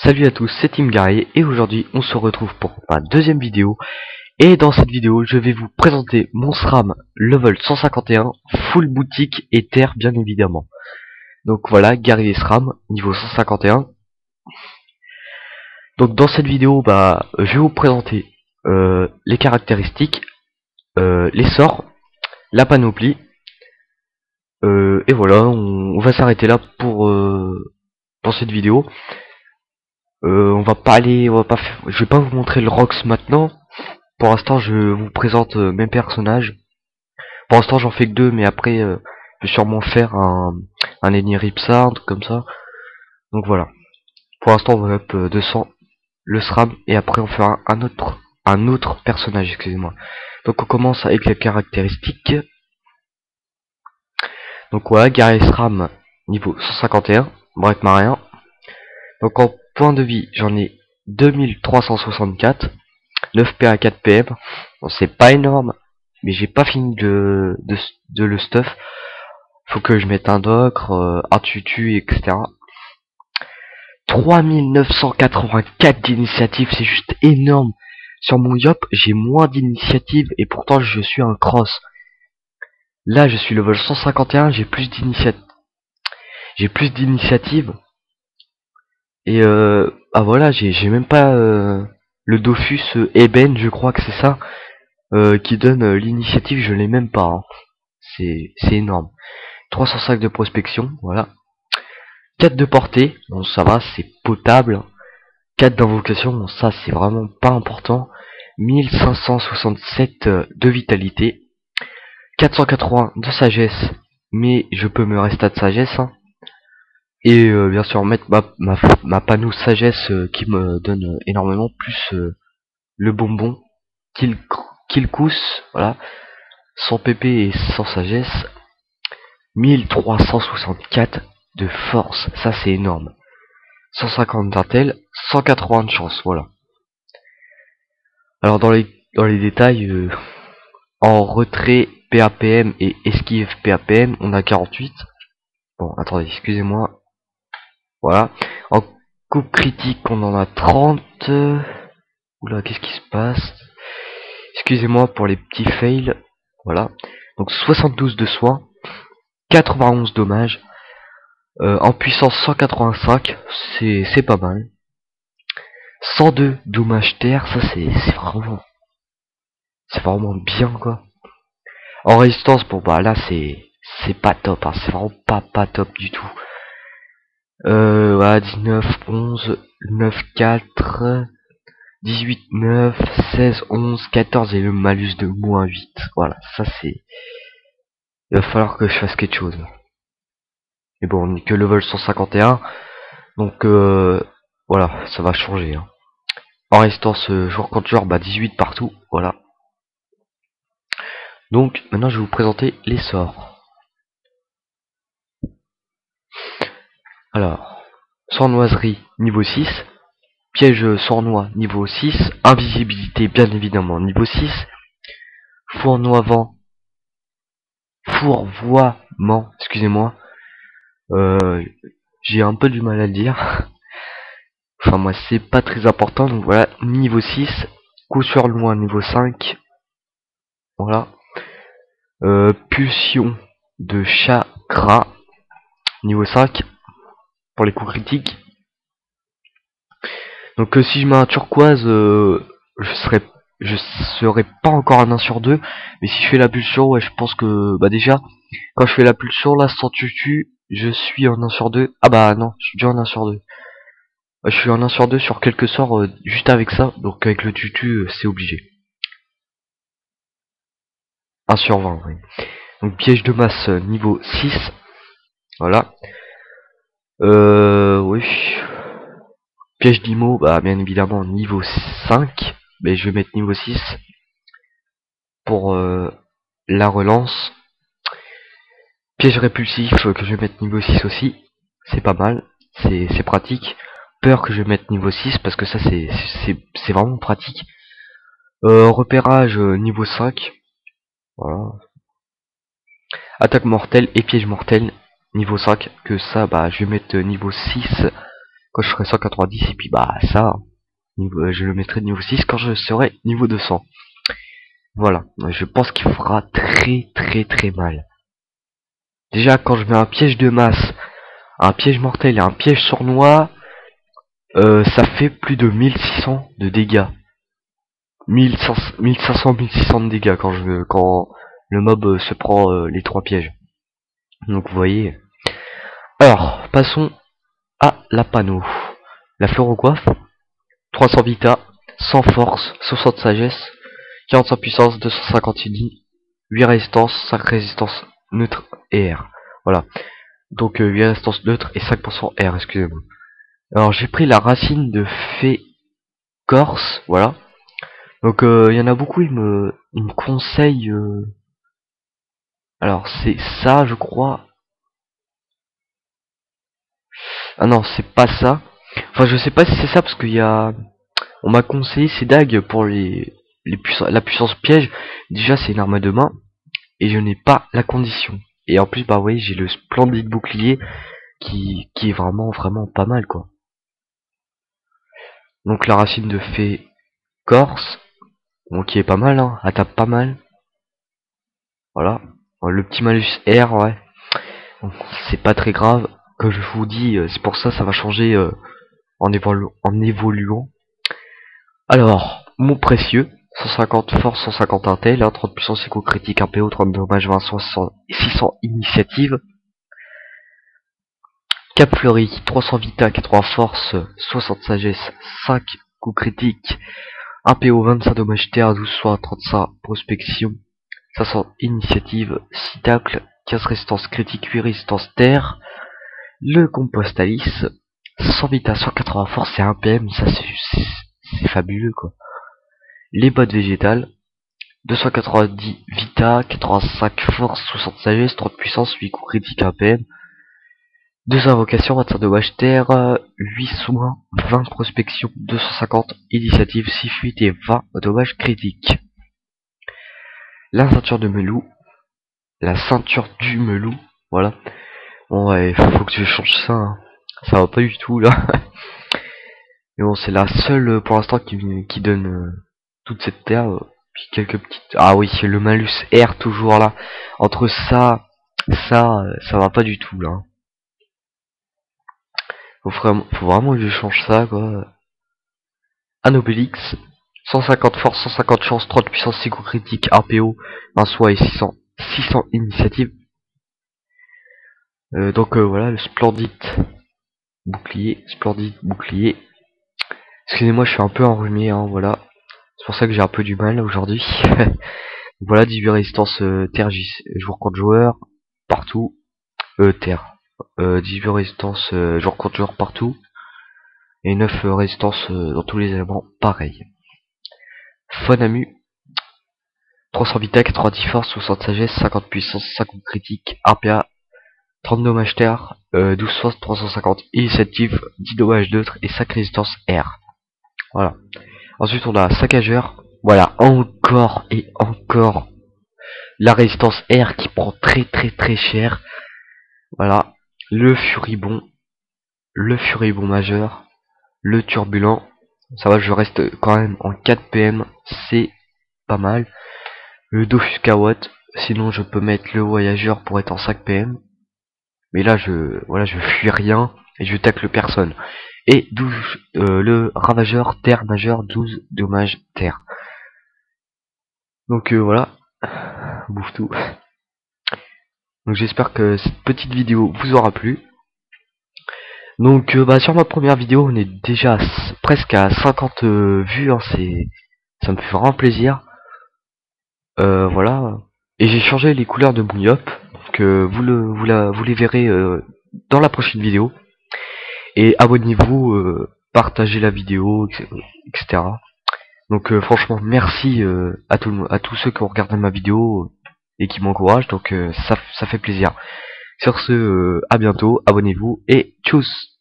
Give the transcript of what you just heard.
Salut à tous, c'est Team Guerrier et aujourd'hui on se retrouve pour ma deuxième vidéo. Et dans cette vidéo je vais vous présenter mon SRAM level 151, full boutique et terre bien évidemment. Donc voilà, Guerrier SRAM niveau 151. Donc dans cette vidéo je vais vous présenter les caractéristiques, les sorts, la panoplie. Et voilà, on va s'arrêter là pour cette vidéo. On va pas aller, je vais pas vous montrer le Rox maintenant. Pour l'instant, je vous présente mes personnages. Pour l'instant, j'en fais que deux, mais après, je vais sûrement faire un Eni Ripsa, un truc comme ça. Donc voilà. Pour l'instant, on va up 200 le SRAM et après on fera un autre personnage, excusez-moi. Donc on commence avec les caractéristiques. Donc voilà, guerrier SRAM niveau 151, break marien. Donc en point de vie, j'en ai 2364, 9 PA 4 PM. Bon, c'est pas énorme, mais j'ai pas fini de le stuff. Faut que je mette un docre, un tutu, etc. 3984 d'initiative, c'est juste énorme. Sur mon Yop, j'ai moins d'initiative et pourtant je suis un cross. Là, je suis level 151, j'ai plus d'initiative. Et voilà, j'ai même pas le Dofus Eben, je crois que c'est ça, qui donne l'initiative, je l'ai même pas. Hein. C'est énorme. 305 de prospection, voilà. 4 de portée, bon ça va, c'est potable. 4 d'invocation, bon ça c'est vraiment pas important. 1567 de vitalité. 480 de sagesse, mais je peux me rester de sagesse. Hein. Et bien sûr mettre ma panneau sagesse qui me donne énormément, plus le bonbon qu'il cousse, voilà. Sans PP et sans sagesse. 1364 de force, ça c'est énorme. 150 d'intel, 180 de chance, voilà. Alors dans les détails, en retrait PAPM et esquive PAPM, on a 48. Bon, attendez, excusez-moi. Voilà. En coupe critique, on en a 30. Oula, qu'est-ce qui se passe? Excusez-moi pour les petits fails. Voilà. Donc 72 de soins, 91 dommages. En puissance 185, c'est pas mal. 102 dommages terre, ça c'est vraiment bien quoi. En résistance, bon bah là c'est pas top, hein, c'est vraiment pas top du tout. Voilà, 19, 11, 9, 4, 18, 9, 16, 11, 14 et le malus de moins 8. Voilà, ça c'est... Il va falloir que je fasse quelque chose. Mais bon, on n'est que level 151, donc voilà, ça va changer. Hein. En résistance, jour contre jour, 18 partout, voilà. Donc maintenant je vais vous présenter les sorts. Alors, sournoiserie niveau 6, piège sournois niveau 6, invisibilité bien évidemment niveau 6, fourvoiement, excusez-moi, j'ai un peu du mal à le dire. Enfin moi c'est pas très important, donc voilà, niveau 6, coup sur loin niveau 5, voilà. Pulsion de chakra niveau 5 pour les coups critiques. Donc si je mets un turquoise, je serais pas encore un 1 sur 2, mais si je fais la pulsion, ouais, je pense que déjà quand je fais la pulsion là sans tutu, je suis en 1 sur 2. Ah bah non, je suis déjà en 1 sur 2. Je suis en 1 sur 2 sur quelques sorts juste avec ça, donc avec le tutu c'est obligé. 1 sur 20, oui. Donc piège de masse niveau 6. Voilà. Oui. Piège d'IMO, bien évidemment niveau 5. Mais je vais mettre niveau 6 pour la relance. Piège répulsif que je vais mettre niveau 6 aussi. C'est pas mal. C'est pratique. Peur que je vais mettre niveau 6 parce que ça c'est vraiment pratique. Repérage niveau 5. Voilà. Attaque mortelle et piège mortel niveau 5. Que ça je vais mettre niveau 6 quand je serai 190, et puis bah ça, je le mettrai niveau 6 quand je serai niveau 200. Voilà, je pense qu'il fera très mal. Déjà quand je mets un piège de masse, un piège mortel et un piège sournois, ça fait plus de 1600 de dégâts. 1500, 1600 de dégâts quand le mob se prend les 3 pièges. Donc vous voyez. Alors, passons à la panneau. La fluorocoiffe, 300 vita, 100 force, 60 sagesse, 45 puissance, 250 uni, 8 résistance, 5 résistance neutre et R. Voilà. Donc 8 résistance neutre et 5% R, excusez-moi. Alors j'ai pris la racine de fée corse, voilà. Donc il y en a beaucoup, ils me conseillent. Alors c'est ça, je crois. Ah non, c'est pas ça. Enfin, je sais pas si c'est ça parce qu'il y a. On m'a conseillé ces dagues pour la puissance piège. Déjà, c'est une arme de main et je n'ai pas la condition. Et en plus, bah oui, j'ai le splendide bouclier qui est vraiment pas mal quoi. Donc la racine de fée corse, bon, qui est pas mal, hein. Elle tape pas mal. Voilà. Le petit malus R, ouais. C'est pas très grave. Comme je vous dis, c'est pour ça ça va changer en évoluant. Alors, mon précieux, 150 force, 150 intel, 30 puissance éco critique, 1 PO, 30 dommages, 20, 60, 600 initiative. Cap Fleury, 300 vita, 80 force, 60 sagesse, 5 coups critiques, 1 PO, 25 dommages terre, 12 soins, 35 prospection, 500 initiative, 6 tacles, 15 résistance critique, 8 résistance terre. Le compost Alice, 100 vita, 180 force et 1 PM, ça c'est fabuleux quoi. Les bottes végétales, 290 vita, 85 force, 60 sagesse, 30 puissance, 8 coups critiques, 1 PM. 2 invocations, 25 dommages terre, 8 soins, 20 prospection, 250 initiative, 6 fuites et 20 dommages critiques. La ceinture de Melou, la ceinture du Melou, voilà. Bon ouais, faut que je change ça, hein. Ça va pas du tout là. Mais bon, c'est la seule pour l'instant qui donne toute cette terre. Puis quelques petites. Ah oui, le malus R toujours là. Entre ça va pas du tout là. Faut vraiment que je change ça quoi. Anobélix, 150 force, 150 chance, 30 puissance, 6 coups critiques, 1 PO, 1 soin et 600 initiative. Donc voilà, le splendide bouclier. Excusez-moi, je suis un peu enrhumé, hein, voilà. C'est pour ça que j'ai un peu du mal aujourd'hui. Voilà, 18 résistance terre, jour contre joueur, partout. Terre. 18 résistance jour contre joueur partout. Et 9 résistance dans tous les éléments, pareil. Fonamu, 300 vita, 90 force, 60 sagesse, 50 puissance, 50 critique, 1 PA, 30 dommages terre, 12 force, 350 initiative, 10 dommages neutres et 5 résistance R. Voilà. Ensuite on a saccageur. Voilà, encore et encore la résistance R qui prend très cher. Voilà, le furibond majeur, le turbulent. Ça va, je reste quand même en 4 PM, c'est pas mal. Le Dofusca Watt, sinon je peux mettre le voyageur pour être en 5 PM. Mais là je fuis rien et je tacle personne. Et 12 le ravageur terre majeur, 12 dommages terre. Donc voilà, bouffe tout. Donc j'espère que cette petite vidéo vous aura plu. Donc bah, sur ma première vidéo on est déjà presque à 50 vues, hein, ça me fait vraiment plaisir. Voilà. Et j'ai changé les couleurs de mon yop. Donc vous les verrez dans la prochaine vidéo. Et abonnez-vous, partagez la vidéo, etc. Donc franchement merci à tous ceux qui ont regardé ma vidéo et qui m'encouragent. Donc ça fait plaisir. Sur ce, à bientôt, abonnez-vous et tchuss.